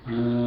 Amen.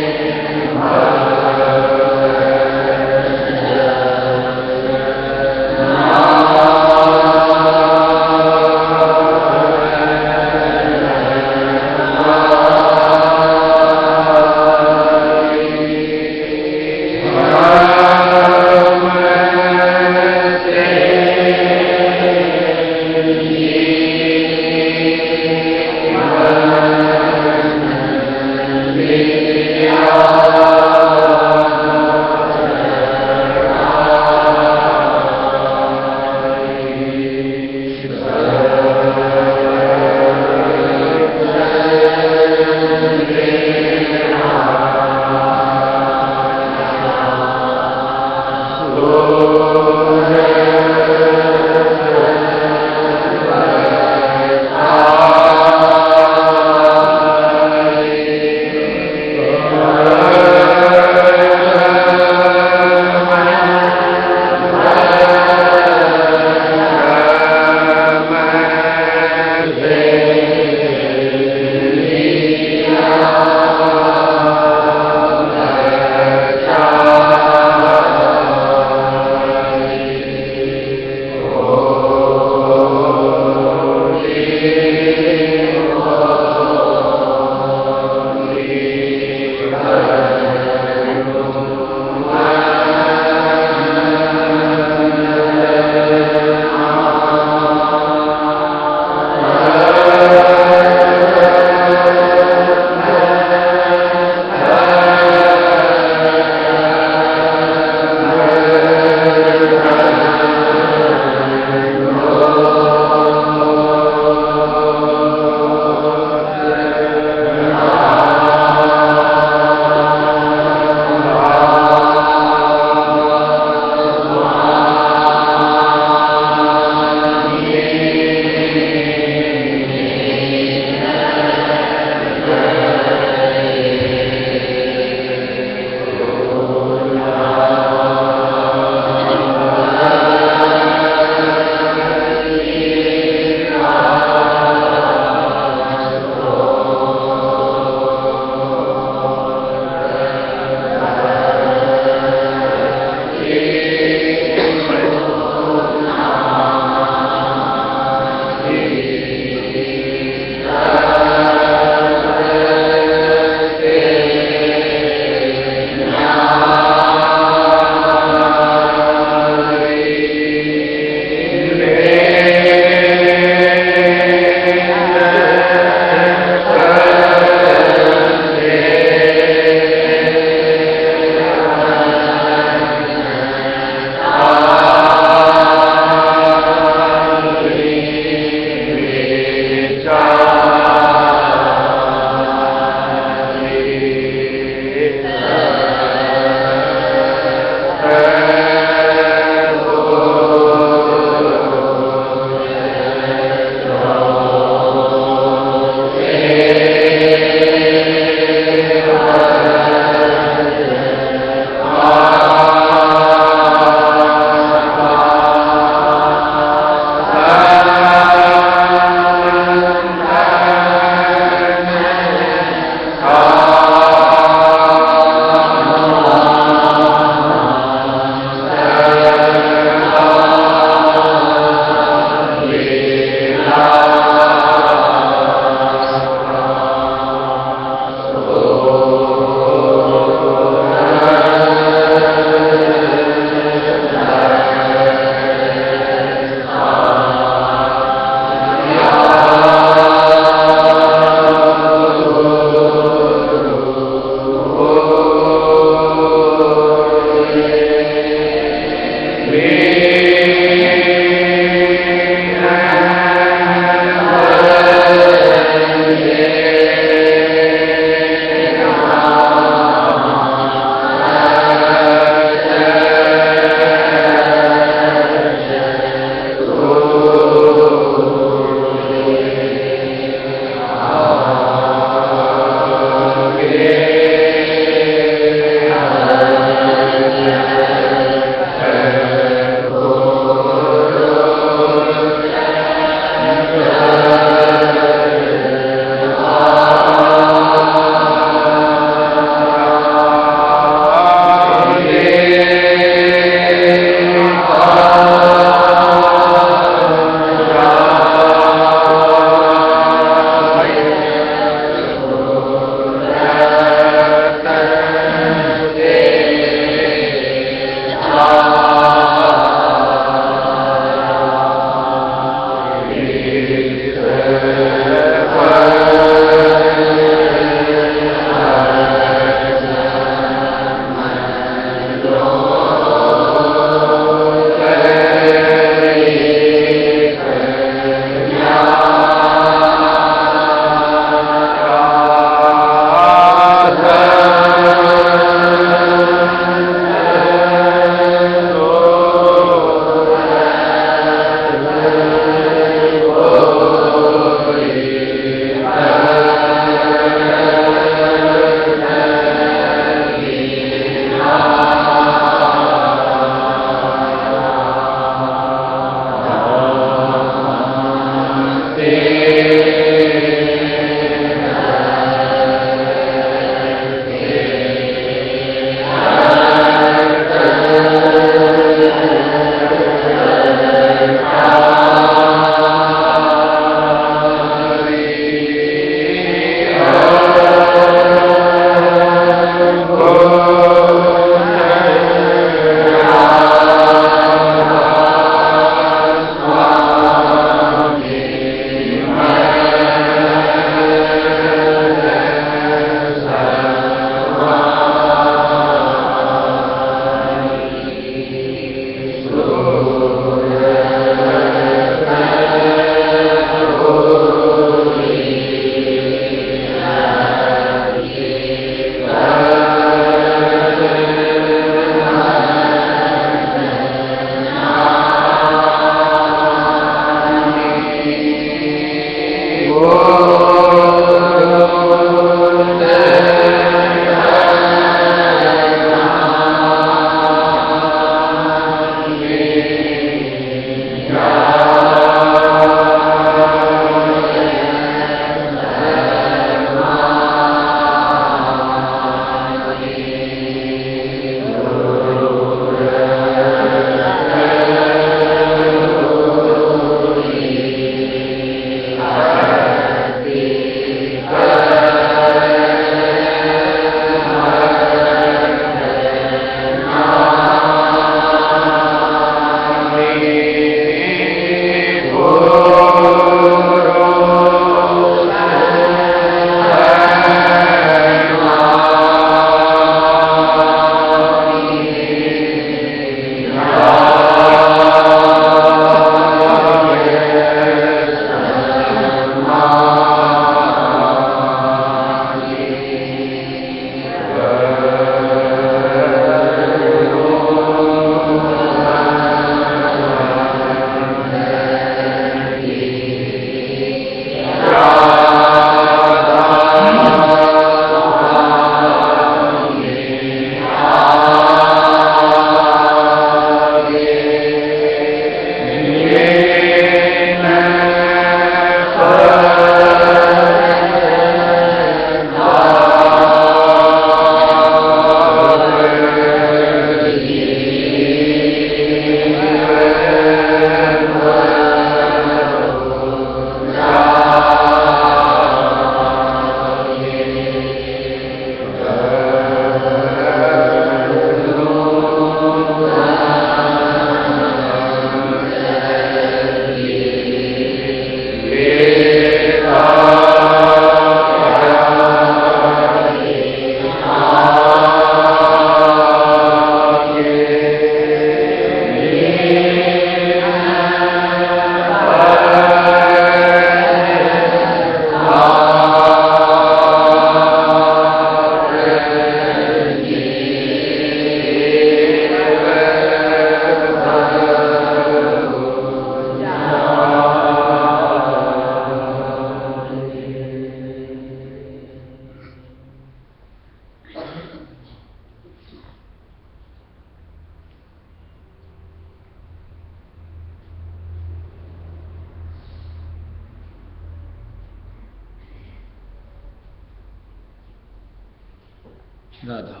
Radha.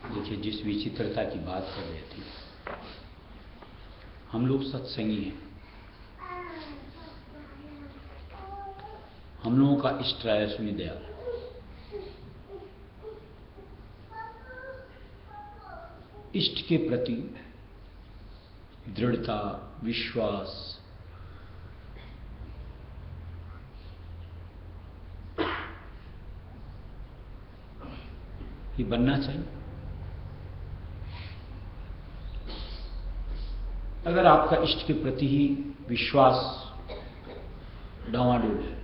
देखिए, जिस विचित्रता की बात कर रहे थे, हम लोग सत्संगी हैं। हम लोगों का इष्ट रायस्वामी दयाल इष्ट के प्रति दृढ़ता, विश्वास, ये बनना चाहिए। अगर आपका इष्ट के प्रति ही विश्वास डावाडोल है,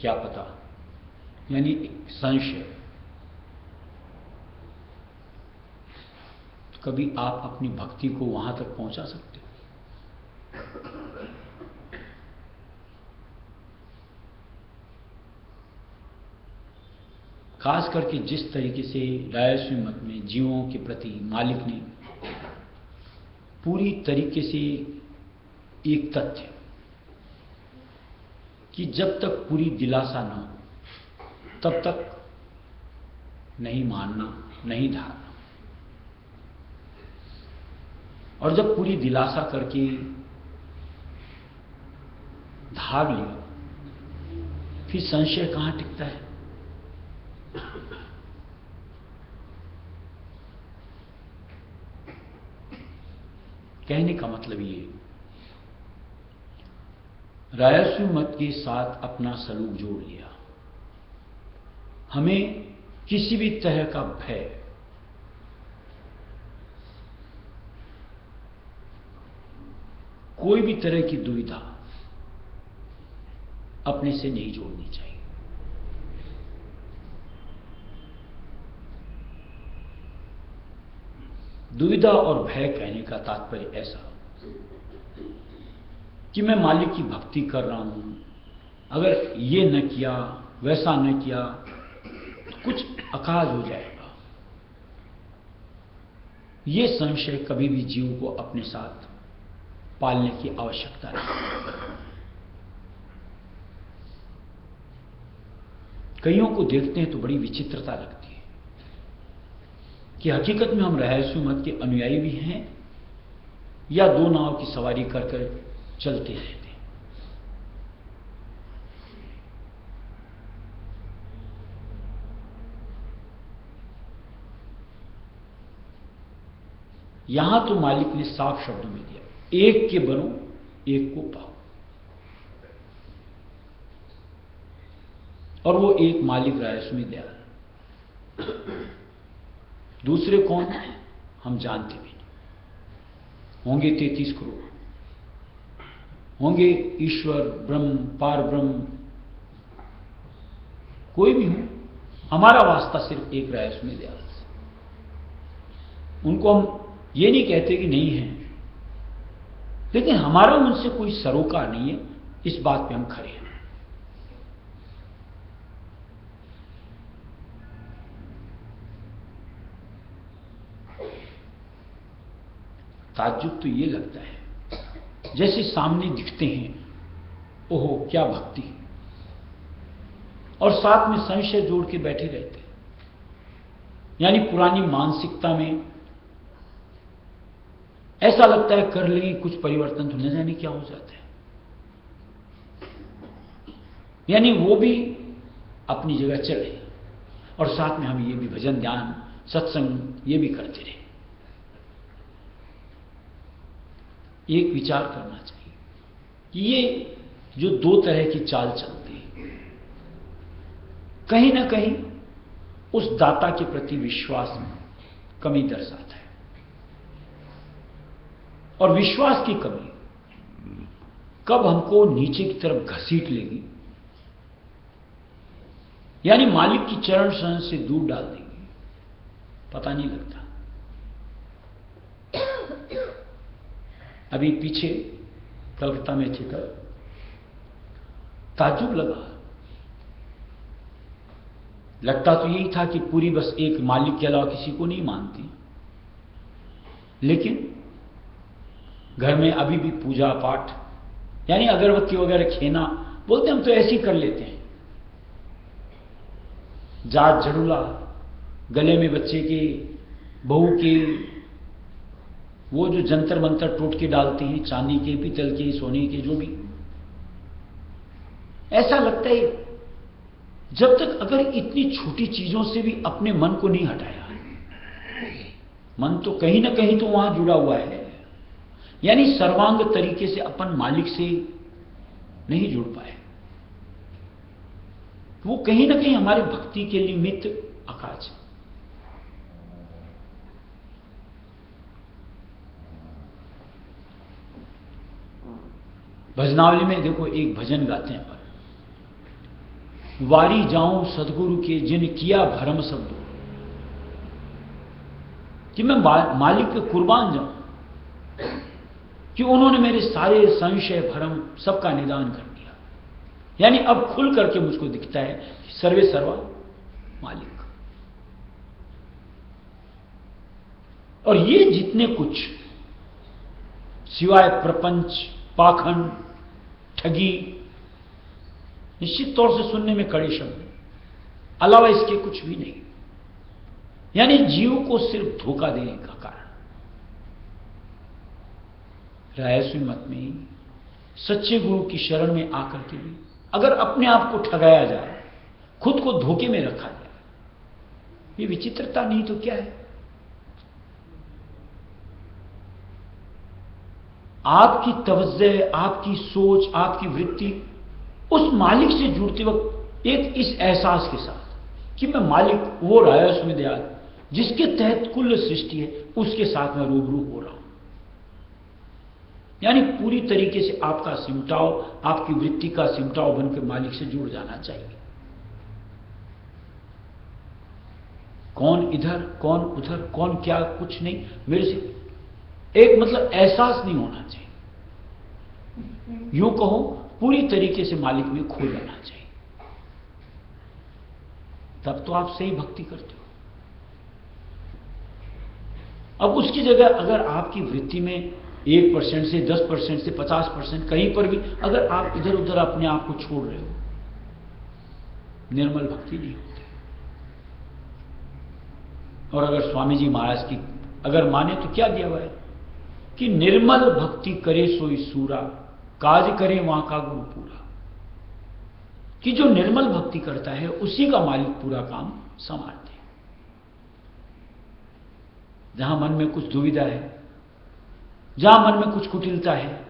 क्या पता, यानी संशय, तो कभी आप अपनी भक्ति को वहां तक पहुंचा सकते हो। खास करके जिस तरीके से रायस्वामी मत में जीवों के प्रति मालिक ने पूरी तरीके से एक तथ्य कि जब तक पूरी दिलासा न हो तब तक नहीं मानना, नहीं धारना, और जब पूरी दिलासा करके धार लिया, फिर संशय कहां टिकता है। कहने का मतलब ये, रायस्वामी मत के साथ अपना सलूक जोड़ लिया। हमें किसी भी तरह का भय, कोई भी तरह की दुविधा अपने से नहीं जोड़नी चाहिए। दुविधा और भय कहने का तात्पर्य ऐसा कि मैं मालिक की भक्ति कर रहा हूं, अगर ये न किया, वैसा न किया तो कुछ अकाज हो जाएगा। ये संशय कभी भी जीव को अपने साथ पालने की आवश्यकता नहीं। कईयों को देखते हैं तो बड़ी विचित्रता लगती है कि हकीकत में हम रायस्वामी मत के अनुयायी भी हैं या दो नाव की सवारी कर कर चलते रहते हैं। यहां तो मालिक ने साफ शब्दों में दिया, एक के बनो, एक को पाओ। और वो एक मालिक रायस्वामी दयाल, दूसरे कौन हम जानते भी नहीं। होंगे 33 करोड़, होंगे ईश्वर, ब्रह्म, पार ब्रह्म, कोई भी हो, हमारा वास्ता सिर्फ एक रायस्वामी दयाल से। उनको हम ये नहीं कहते कि नहीं है, लेकिन हमारा उनसे कोई सरोकार नहीं है, इस बात पे हम खड़े हैं। ताज्जुब तो ये लगता है जैसे सामने दिखते हैं, ओहो क्या भक्ति, और साथ में संशय जोड़ के बैठे रहते हैं। यानी पुरानी मानसिकता में ऐसा लगता है कर लेंगे कुछ परिवर्तन तो न जाने क्या हो जाता है। यानी वो भी अपनी जगह चले और साथ में हम ये भी भजन, ध्यान, सत्संग ये भी करते रहे। एक विचार करना चाहिए कि ये जो दो तरह की चाल चलती है, कहीं ना कहीं उस दाता के प्रति विश्वास में कमी दर्शाता है। और विश्वास की कमी कब हमको नीचे की तरफ घसीट लेगी, यानी मालिक की चरण शरण से दूर डाल देगी, पता नहीं लगता। अभी पीछे कलकत्ता में थे तब ताज्जुब लगता तो यही था कि पूरी बस एक मालिक के अलावा किसी को नहीं मानती, लेकिन घर में अभी भी पूजा पाठ यानी अगरबत्ती वगैरह खेना, बोलते हम तो ऐसे ही कर लेते हैं। जात जड़ूला, गले में बच्चे के, बहू के वो जो जंतर मंतर टोटके डालते हैं, चांदी के, पीतल के, सोने के, जो भी, ऐसा लगता है जब तक अगर इतनी छोटी चीजों से भी अपने मन को नहीं हटाया, मन तो कहीं ना कहीं तो वहां जुड़ा हुआ है, यानी सर्वांग तरीके से अपन मालिक से नहीं जुड़ पाए, वो कहीं ना कहीं हमारे भक्ति के निमित्त अकाज है। भजनावली में देखो एक भजन गाते हैं, पर वारी जाऊं सदगुरु के जिन किया भरम सब दूर, कि मैं मालिक पे कुर्बान जाऊं कि उन्होंने मेरे सारे संशय भरम सबका निदान कर दिया। यानी अब खुल करके मुझको दिखता है कि सर्वे सर्वा मालिक। और ये जितने कुछ सिवाय प्रपंच, पाखंड, ठगी, निश्चित तौर से सुनने में कड़े शब्द, अलावा इसके कुछ भी नहीं, यानी जीव को सिर्फ धोखा देने का कारण। रायस्वी मत में सच्चे गुरु की शरण में आकर के भी अगर अपने आप को ठगाया जाए, खुद को धोखे में रखा जाए, ये विचित्रता नहीं तो क्या है? आपकी तवज्जो, आपकी सोच, आपकी वृत्ति उस मालिक से जुड़ते वक्त एक इस एहसास के साथ कि मैं मालिक, वो रायस्वी दयाल जिसके तहत कुल सृष्टि है, उसके साथ मैं रूबरू हो रहा हूं। यानी पूरी तरीके से आपका सिमटाव, आपकी वृत्ति का सिमटाव बनकर मालिक से जुड़ जाना चाहिए। कौन इधर, कौन उधर, कौन क्या, कुछ नहीं, मेरे से एक मतलब एहसास नहीं होना चाहिए। यूं कहो पूरी तरीके से मालिक में खो जाना चाहिए, तब तो आप सही भक्ति करते हो। अब उसकी जगह अगर आपकी वृत्ति में 1% से 10% से 50% कहीं पर भी अगर आप इधर उधर अपने आप को छोड़ रहे हो, निर्मल भक्ति नहीं होती। और अगर स्वामी जी महाराज की अगर माने तो क्या दिया हुआ है कि निर्मल भक्ति करे सोई सूरा, काज करे वहां का गुरु पूरा, कि जो निर्मल भक्ति करता है उसी का मालिक पूरा काम संभालते हैं। जहां मन में कुछ दुविधा है, जहां मन में कुछ कुटिलता है,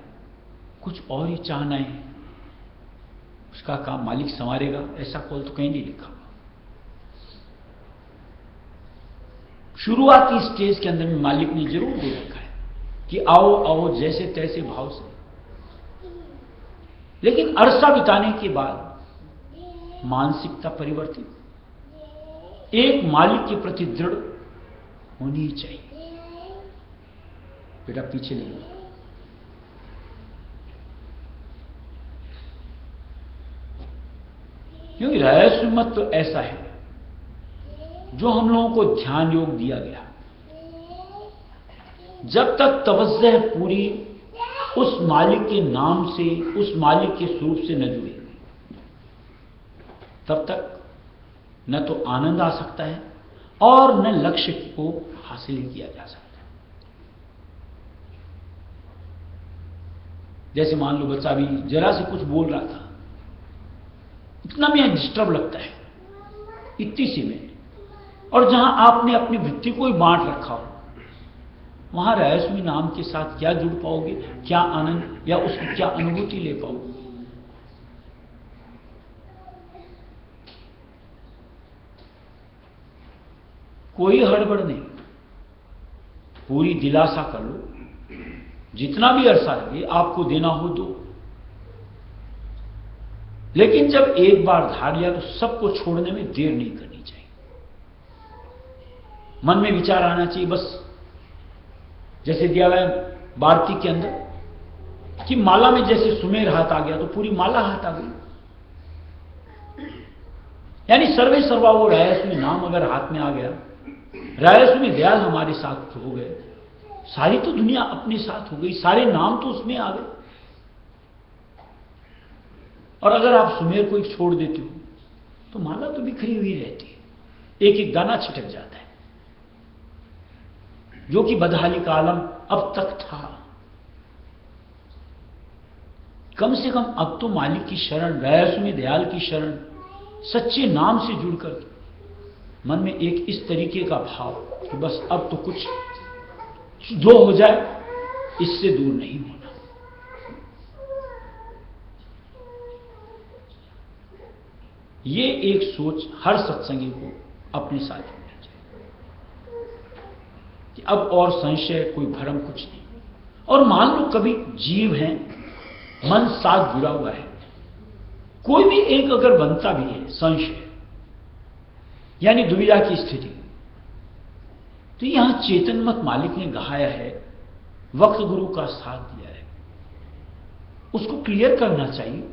कुछ और ही चाहना है, उसका काम मालिक संवारेगा, ऐसा कौल तो कहीं नहीं लिखा। शुरुआती स्टेज के अंदर में मालिक ने जरूर दे रखा है कि आओ आओ जैसे तैसे भाव से, लेकिन अरसा बिताने के बाद मानसिकता परिवर्तित, एक मालिक के प्रति दृढ़ होनी ही चाहिए। बेटा पीछे नहीं हो, क्योंकि रहस्य मत तो ऐसा है जो हम लोगों को ध्यान योग दिया गया। जब तक तवज्जो पूरी उस मालिक के नाम से, उस मालिक के स्वरूप से न जुड़े, तब तक न तो आनंद आ सकता है और न लक्ष्य को हासिल किया जा सकता। जैसे मान लो बच्चा भी जरा से कुछ बोल रहा था, इतना भी डिस्टर्ब लगता है इतनी सी में, और जहां आपने अपनी वृत्ति को ही बांट रखा हो, वहां रहस्यमय नाम के साथ क्या जुड़ पाओगे, क्या आनंद या उसकी क्या अनुभूति ले पाओगे? कोई हड़बड़ नहीं, पूरी दिलासा कर लो, जितना भी अरसा लगे आपको देना हो दो, लेकिन जब एक बार धार लिया तो सबको छोड़ने में देर नहीं करनी चाहिए। मन में विचार आना चाहिए, बस जैसे दिया हुआ है भारती के अंदर कि माला में जैसे सुमेर हाथ आ गया तो पूरी माला हाथ आ गई। यानी सर्वे सर्वा वो रहस्यमय नाम अगर हाथ में आ गया, रहस्यमय दयाल हमारे साथ हो गए, सारी तो दुनिया अपने साथ हो गई, सारे नाम तो उसमें आ गए। और अगर आप सुमेर को एक छोड़ देते हो तो माला तो बिखरी हुई रहती है, एक एक दाना छिटक जाता है। जो कि बदहाली का आलम अब तक था, कम से कम अब तो मालिक की शरण, दयासुनी दयाल की शरण, सच्चे नाम से जुड़कर मन में एक इस तरीके का भाव कि बस अब तो कुछ जो हो जाए इससे दूर नहीं होना। ये एक सोच हर सत्संगी को अपने साथ होना चाहिए कि अब और संशय, कोई भ्रम कुछ नहीं। और मान लो कभी जीव हैं, मन साथ जुड़ा हुआ है, कोई भी एक अगर बनता भी है संशय यानी दुविधा की स्थिति, तो यहां चेतनमत मालिक ने गहाया है, वक्त गुरु का साथ दिया है, उसको क्लियर करना चाहिए,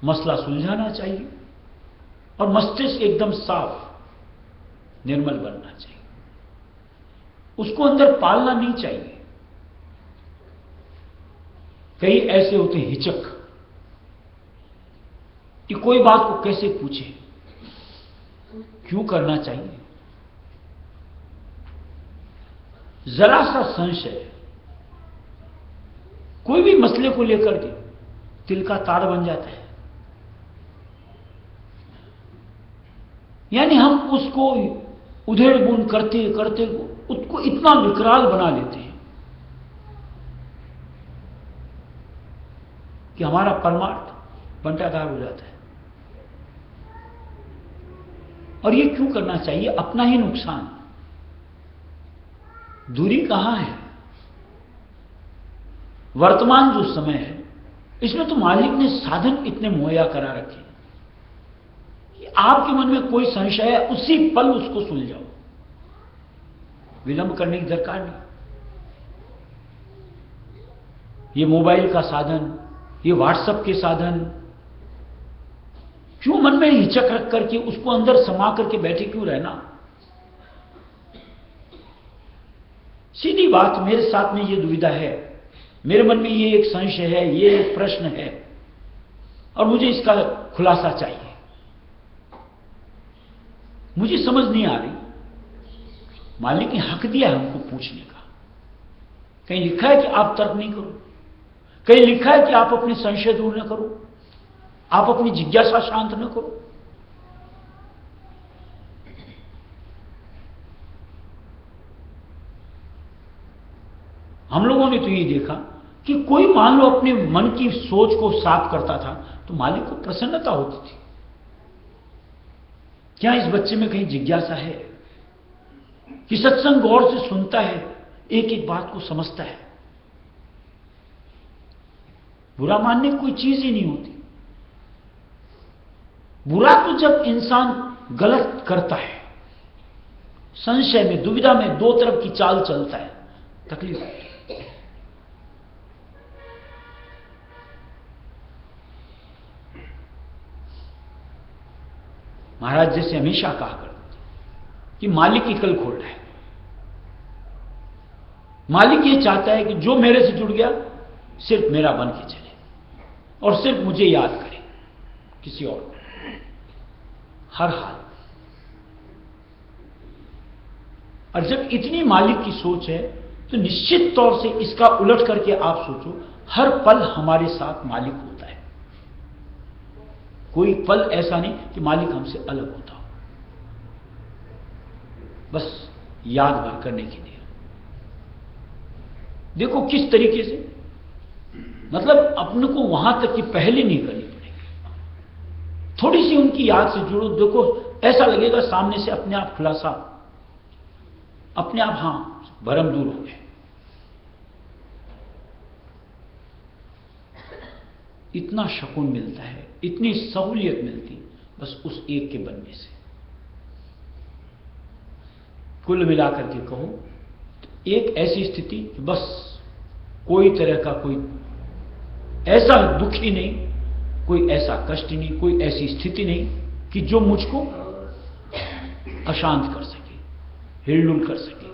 मसला सुलझाना चाहिए और मस्तिष्क एकदम साफ निर्मल बनना चाहिए। उसको अंदर पालना नहीं चाहिए। कई ऐसे होते हैं हिचक कि कोई बात को कैसे पूछे, क्यों करना चाहिए। जरा सा संशय कोई भी मसले को लेकर के तिल का ताड़ बन जाता है। यानी हम उसको उधेड़ बुन करते करते उसको इतना विकराल बना लेते हैं कि हमारा परमार्थ बंटाधार हो जाता है। और ये क्यों करना चाहिए? अपना ही नुकसान। दूरी कहां है? वर्तमान जो समय है इसमें तो मालिक ने साधन इतने मुहैया करा रखे कि आपके मन में कोई संशय है उसी पल उसको सुलझाओ, विलंब करने की दरकार नहीं। ये मोबाइल का साधन, ये व्हाट्सएप के साधन, क्यों मन में हिचक रख करके उसको अंदर समा करके बैठे क्यों रहना? सीधी बात, मेरे साथ में ये दुविधा है, मेरे मन में ये एक संशय है, ये एक प्रश्न है और मुझे इसका खुलासा चाहिए, मुझे समझ नहीं आ रही। मालिक ने हक दिया है हमको पूछने का। कहीं लिखा है कि आप तर्क नहीं करो, कहीं लिखा है कि आप अपने संशय दूर न करो, आप अपनी जिज्ञासा शांत न करो। हम लोगों ने तो ये देखा कि कोई मान लो अपने मन की सोच को साफ करता था तो मालिक को प्रसन्नता होती थी। क्या इस बच्चे में कहीं जिज्ञासा है कि सत्संग गौर से सुनता है, एक एक बात को समझता है? बुरा मानने की कोई चीज ही नहीं होती। बुरा तो जब इंसान गलत करता है, संशय में, दुविधा में, दो तरफ की चाल चलता है, तकलीफ होती है। महाराज जैसे हमेशा कहा करते कि मालिक की कल खोल रहा है। मालिक ये चाहता है कि जो मेरे से जुड़ गया सिर्फ मेरा बन के चले और सिर्फ मुझे याद करे, किसी और को, हर हाल। और जब इतनी मालिक की सोच है तो निश्चित तौर से इसका उलट करके आप सोचो, हर पल हमारे साथ मालिक होता है। कोई पल ऐसा नहीं कि मालिक हमसे अलग होता हो, बस याद भर करने के लिए। देखो किस तरीके से, मतलब अपने को वहां तक की पहले नहीं करनी पड़ेगी। थोड़ी सी उनकी याद से जुड़ो, देखो ऐसा लगेगा सामने से अपने आप खुलासा, अपने आप हां भरम दूर हो गए। इतना शकून मिलता है, इतनी सहूलियत मिलती बस उस एक के बनने से। कुल मिलाकर के कहो तो एक ऐसी स्थिति कि बस कोई तरह का कोई ऐसा दुख ही नहीं, कोई ऐसा कष्ट नहीं, कोई ऐसी स्थिति नहीं कि जो मुझको अशांत कर सके, हिलडुल कर सके।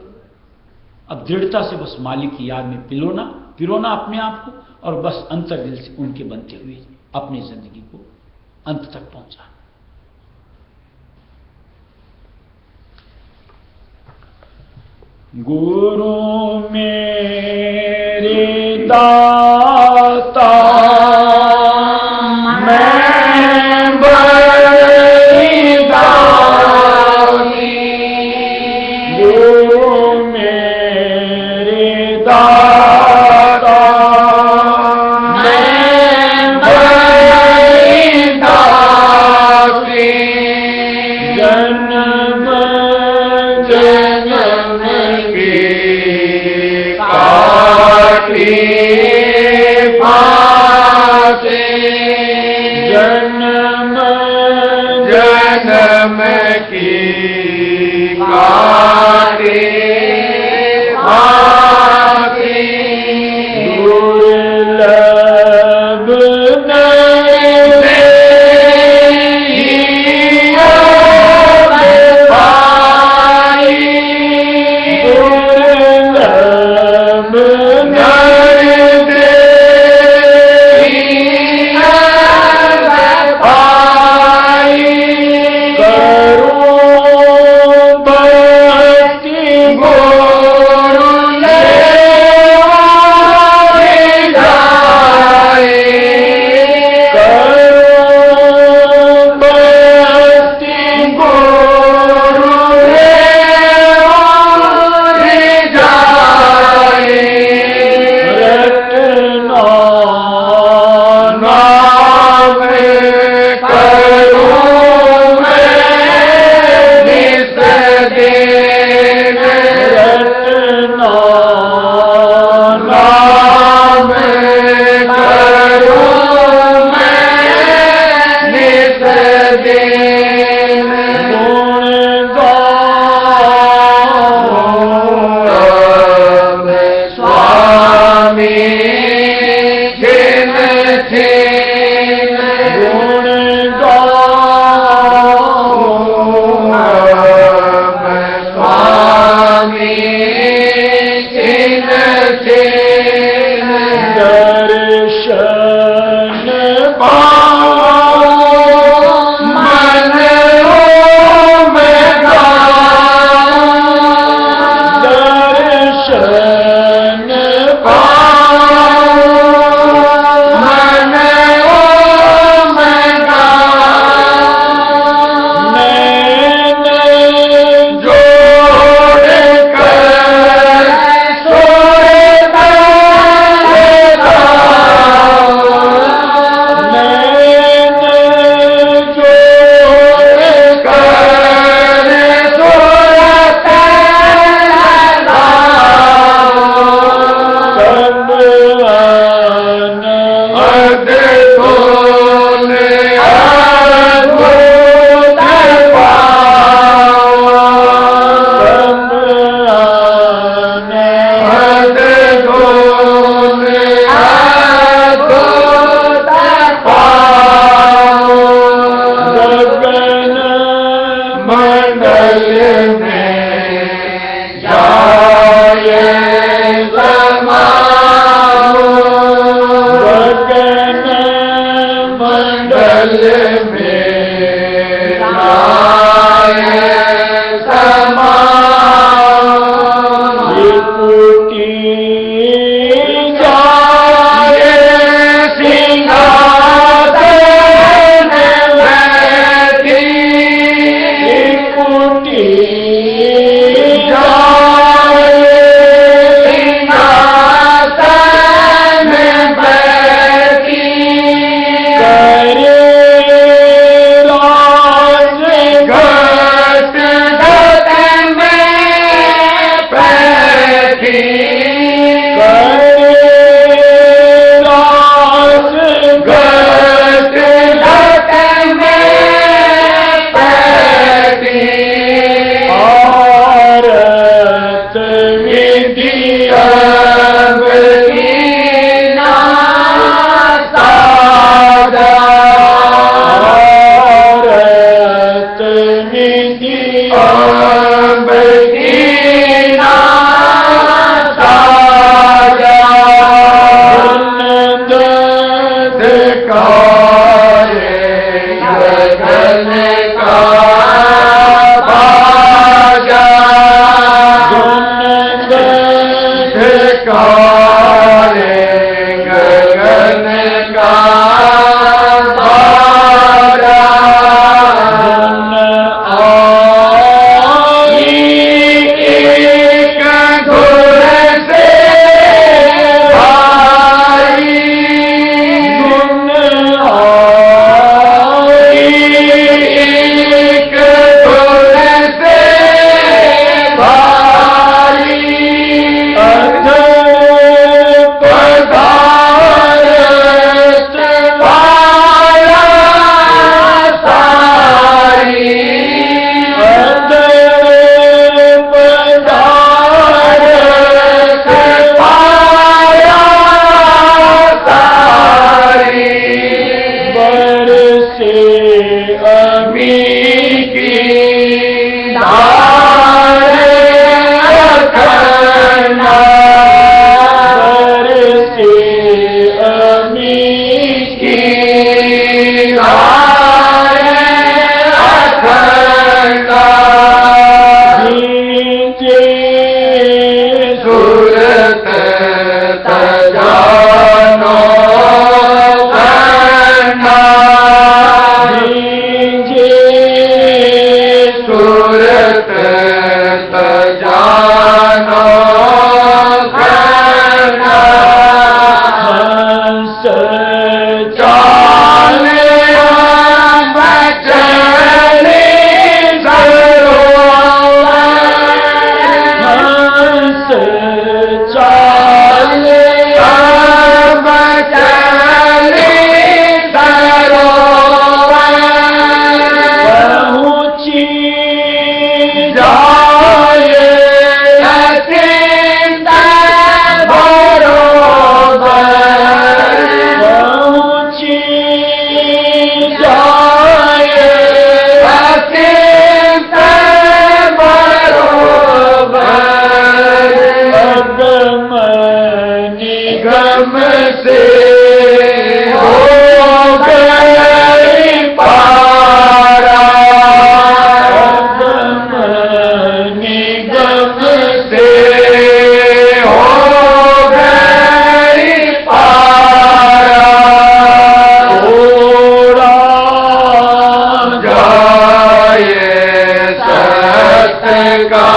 अब दृढ़ता से बस मालिक की याद में पिरोना अपने आप को, और बस अंतर्दिल से उनके बनते हुए अपनी जिंदगी को अंत तक पहुंचाना। गुरु मेरे दाता मैं बलिदानी, गुरु मेरे दाता मैं बलिदानी, जन्म जन्म की काटी फांसी, जन्म जन्म की काटी फांसी, दुर्लभ करे निगम से हो गई पारा, निगम से हो गई पारा, छोड़ा जाए सत्य का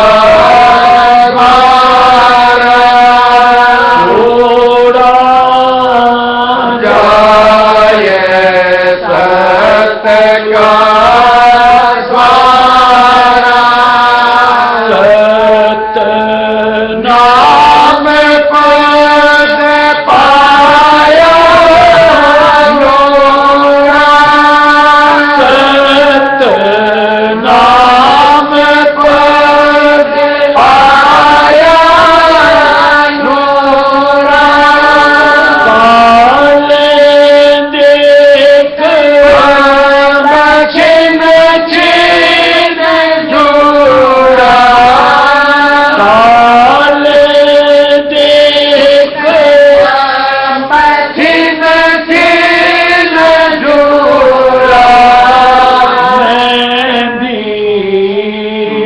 द्वारा, छोड़ा जाए सत्य का द्वारा, सत्य नाम पद पाया लोरा, सत्य नाम पद पाया लोरा, काल देख छिन छिन जोड़ा, काल देख छिन छिन जोड़ा, मैं भी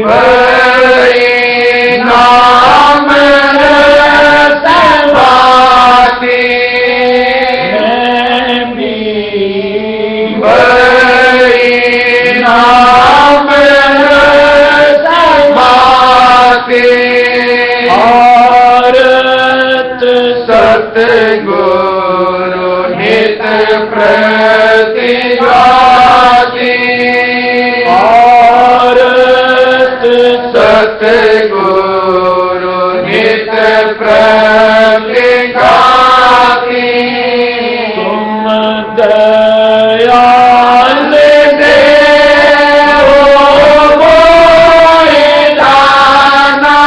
बड़ी नाम रस बाती, मैं भी बड़ी नाम रस बाती, भारत सतगुरु नित प्रति गाती, भारत सतगुरु नित प्रति गाती, तुम दयाल देवो मोहि दाना,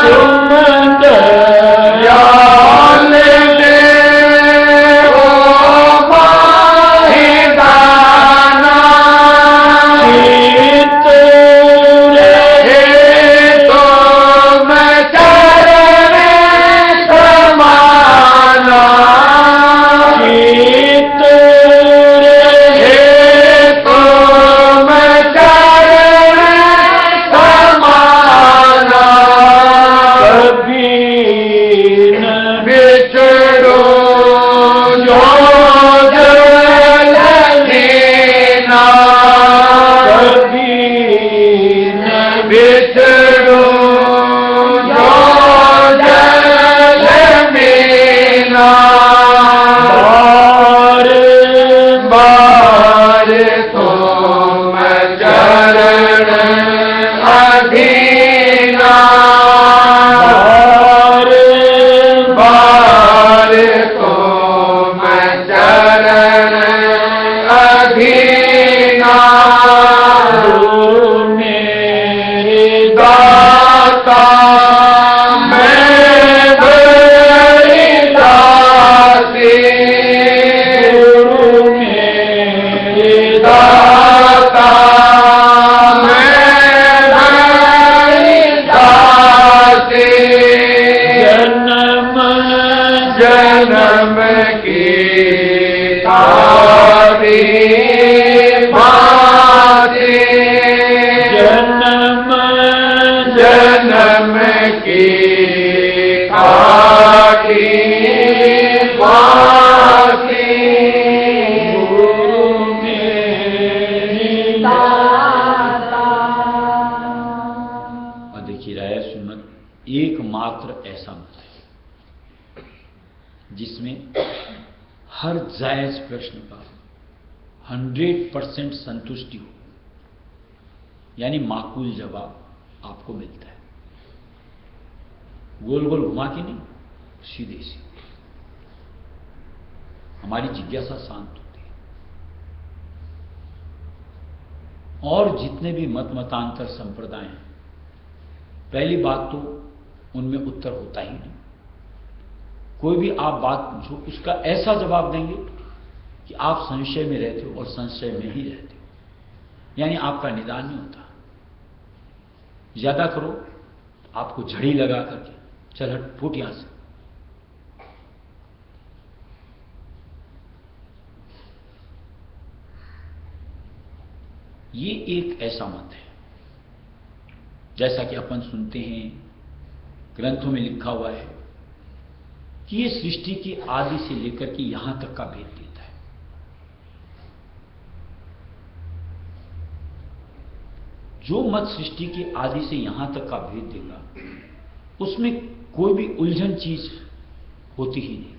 तुम दयाल देवो मोहि दाना, चित रहे तुम चरण समाना, चित रहे तुम चरण समाना, कभी न बिछड़ो जो जल लीना, कभी न बिछड़ो जो जल मीना, बार बार तुम चरण अधीना, बार बार तुम चरण अधीना, गुरु मेरे दाता मैं बड़ी दासी, गुरु मेरे दाता मैं बड़ी दासी, जन्म जन्म की तारी भाती, जन्म जन्म की काटी भाती, गुरु मेरी दाता। और देखिए राय सुन्नत एकमात्र ऐसा मत है जिसमें हर जायज प्रश्न का 100% संतुष्टि हो, यानी माकूल जवाब आपको मिलता है, गोल गोल घुमा के नहीं, सीधे सीधे। हमारी जिज्ञासा शांत होती है। और जितने भी मत मतांतर संप्रदाय हैं, पहली बात तो उनमें उत्तर होता ही नहीं। कोई भी आप बात पूछो उसका ऐसा जवाब देंगे कि आप संशय में रहते हो और संशय में ही रहते हो, यानी आपका निदान नहीं होता। ज्यादा करो आपको झड़ी लगा करके चल हट फूट यहां से, ये एक ऐसा मत है, जैसा कि अपन सुनते हैं, ग्रंथों में लिखा हुआ है कि ये सृष्टि की आदि से लेकर के यहां तक का भेद देता है। जो मत सृष्टि की आदि से यहां तक का भेद देगा, उसमें कोई भी उलझन चीज होती ही नहीं।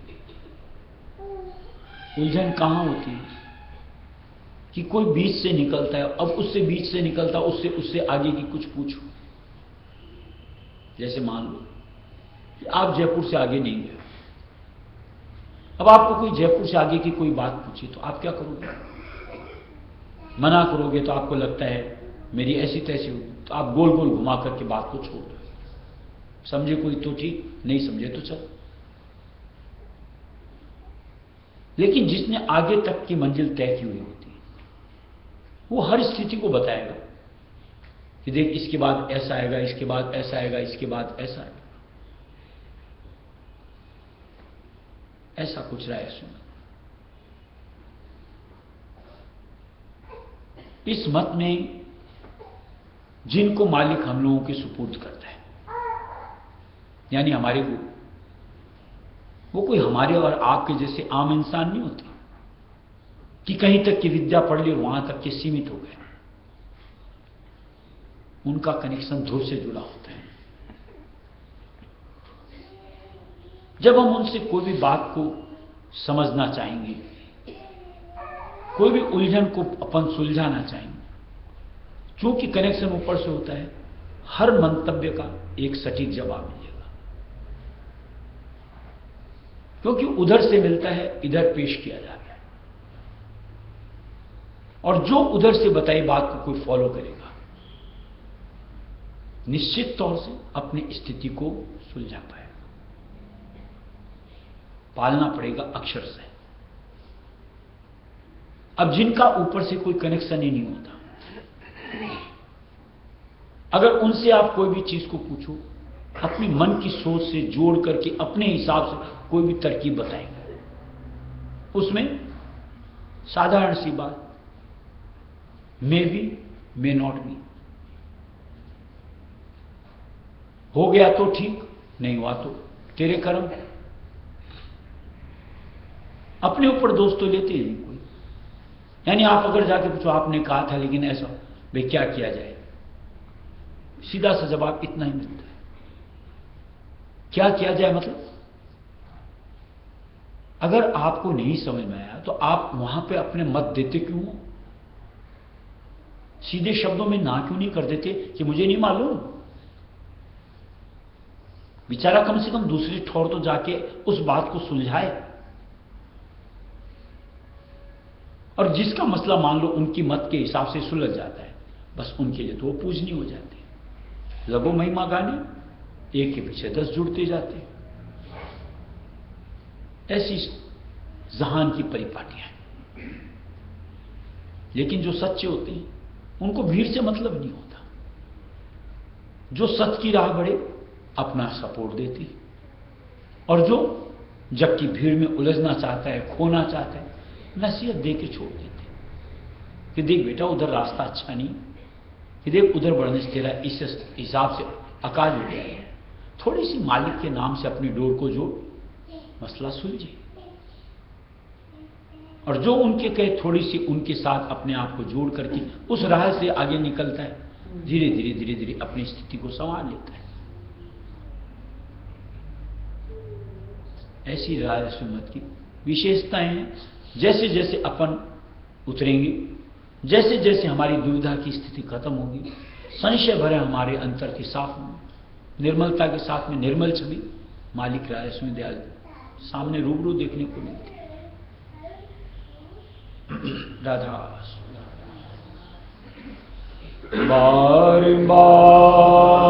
उलझन कहां होती है कि कोई बीच से निकलता है, अब उससे बीच से निकलता, उससे आगे की कुछ पूछो। जैसे मान लो कि आप जयपुर से आगे नहीं गए, अब आपको कोई जयपुर से आगे की कोई बात पूछे तो आप क्या करोगे? मना करोगे तो आपको लगता है मेरी ऐसी तैसी होगी, तो आप गोल गोल घुमा करके बात को छोड़ दो। समझे कोई तो ठीक, नहीं समझे तो चलो। लेकिन जिसने आगे तक की मंजिल तय की हुई होती है, वो हर स्थिति को बताएगा कि देख इसके बाद ऐसा आएगा, इसके बाद ऐसा आएगा, इसके बाद ऐसा आएगा। ऐसा कुछ रहा है सुन। इस मत में जिनको मालिक हम लोगों के सुपुर्द करता है, यानी हमारे गुरु, वो कोई हमारे और आपके जैसे आम इंसान नहीं होते कि कहीं तक की विद्या पढ़ ली और वहां तक के सीमित हो गए। उनका कनेक्शन ध्रुव से जुड़ा होता है। जब हम उनसे कोई भी बात को समझना चाहेंगे, कोई भी उलझन को अपन सुलझाना चाहेंगे, क्योंकि कनेक्शन ऊपर से होता है, हर मंतव्य का एक सटीक जवाब मिलेगा, क्योंकि उधर से मिलता है, इधर पेश किया जाता है, और जो उधर से बताई बात को कोई फॉलो करेगा, निश्चित तौर से अपनी स्थिति को सुलझा पाएगा। पालना पड़ेगा अक्षर से। अब जिनका ऊपर से कोई कनेक्शन ही नहीं होता, अगर उनसे आप कोई भी चीज को पूछो, अपनी मन की सोच से जोड़ करके अपने हिसाब से कोई भी तरकीब बताएंगे, उसमें साधारण सी बात, may be may not be, हो गया तो ठीक, नहीं हुआ तो तेरे कर्म। अपने ऊपर दोष तो लेते ही नहीं कोई। यानी आप अगर जाके पूछो आपने कहा था लेकिन ऐसा, भाई क्या किया जाए, सीधा सा जवाब इतना ही मिलता है, क्या किया जाए मतलब अगर आपको नहीं समझ में आया तो आप वहां पे अपने मत देते क्यों हो? सीधे शब्दों में ना क्यों नहीं कर देते कि मुझे नहीं मालूम? बेचारा कम से कम दूसरी ठोर तो जाके उस बात को सुलझाए। और जिसका मसला मान लो उनकी मत के हिसाब से सुलझ जाता है, बस उनके लिए तो वो पूजनीय हो जाते हैं। लगो महिमा गाने, एक के पीछे 10 जुड़ते जाते हैं। ऐसी जहान की परिपाटियां हैं। लेकिन जो सच्चे होते हैं उनको भीड़ से मतलब नहीं होता। जो सच की राह बढ़े अपना सपोर्ट देती, और जो जब की भीड़ में उलझना चाहता है, खोना चाहता है, नसीहत दे के छोड़ देते कि देख बेटा उधर रास्ता अच्छा नहीं, कि देख उधर बढ़ने से तेरा इस हिसाब से अकाल हो जाएगा, थोड़ी सी मालिक के नाम से अपनी डोर को जोड़, मसला सुलझे। और जो उनके कहे थोड़ी सी उनके साथ अपने आप को जोड़ करके उस राह से आगे निकलता है, धीरे धीरे धीरे धीरे अपनी स्थिति को संभाल लेता है। ऐसी राय सुन्नत की विशेषताएं हैं। जैसे जैसे अपन उतरेंगे, जैसे जैसे हमारी दुविधा की स्थिति खत्म होगी, संशय भरे हमारे अंतर के साफ होंगे, निर्मलता के साथ में निर्मल छवि मालिक राय सुन दयाल सामने रूबरू देखने को मिलती है। राधा बार बार